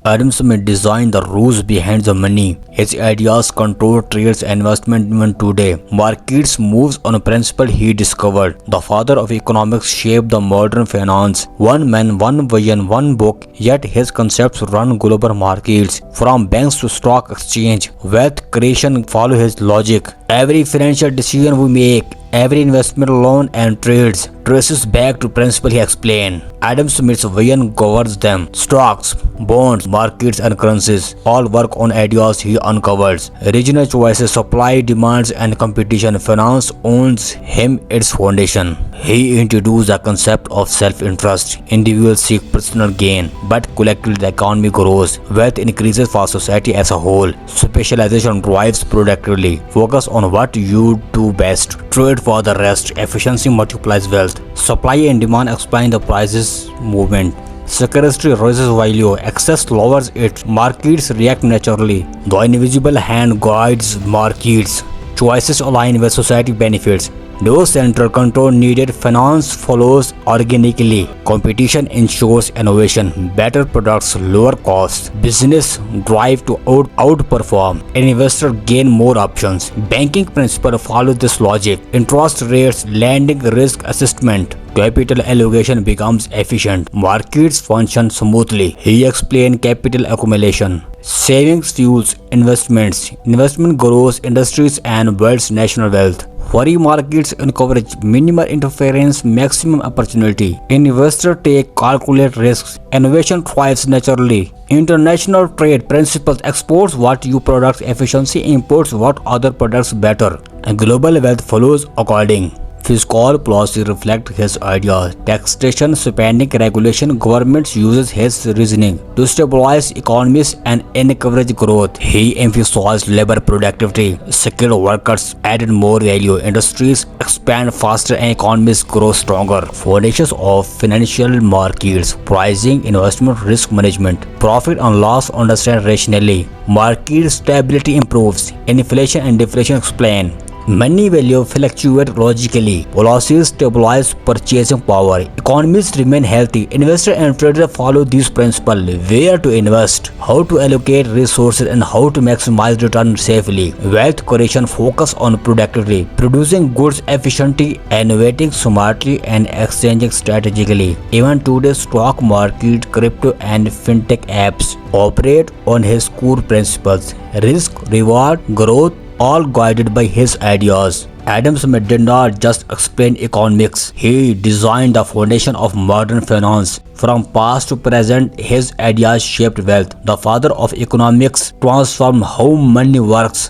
Adam Smith designed the rules behind the money. His ideas control trades and investment even today. Markets moves on a principle he discovered. The father of economics shaped the modern finance. One man, one vision, one book, yet his concepts run global markets. From banks to stock exchange, wealth creation follow his logic. Every financial decision we make, every investment loan and trades traces back to principle he explained. Adam Smith's vision governs them. Stocks, bonds, markets and currencies all work on ideas he uncovers. Regional choices, supply, demands and competition. Finance owns him its foundation. He introduced the concept of self-interest. Individuals seek personal gain, but collectively the economy grows. Wealth increases for society as a whole. Specialization drives productively. Focus on what you do best. Trade for the rest. Efficiency multiplies wealth. Supply and demand explain the prices movement. Scarcity raises value, excess lowers it. Markets react naturally. The invisible hand guides markets. Choices align with society benefits. No central control needed. Finance follows organically. Competition ensures innovation, better products, lower costs. Business drive to outperform. An investor gain more options. Banking principle follow this logic. Interest rates, lending, risk assessment. Capital allocation becomes efficient. Markets function smoothly. He explained capital accumulation. Savings fuels investments. Investment grows industries and builds national wealth. Free markets encourage minimal interference, maximum opportunity. Investors take calculated risks. Innovation thrives naturally. International trade principles exports what you products efficiency, imports what other products better. And global wealth follows according. Fiscal policy reflects his ideas. Taxation, spending, regulation, governments uses his reasoning to stabilize economies and encourage growth. He emphasized labor productivity. Skilled workers added more value. Industries expand faster and economies grow stronger. Foundations of financial markets: pricing, investment, risk management. Profit and loss understand rationally. Market stability improves. Inflation and deflation explain. Money value fluctuate logically. Policies stabilize purchasing power. Economies remain healthy. Investor and trader follow these principles. Where to invest, how to allocate resources, and how to maximize return safely. Wealth creation focus on productivity, producing goods efficiently, innovating smartly, and exchanging strategically. Even today's stock market, crypto, and fintech apps operate on his core principles: risk, reward, growth, all guided by his ideas. Adam Smith did not just explain economics, he designed the foundation of modern finance. From past to present, his ideas shaped wealth. The father of economics transformed how money works,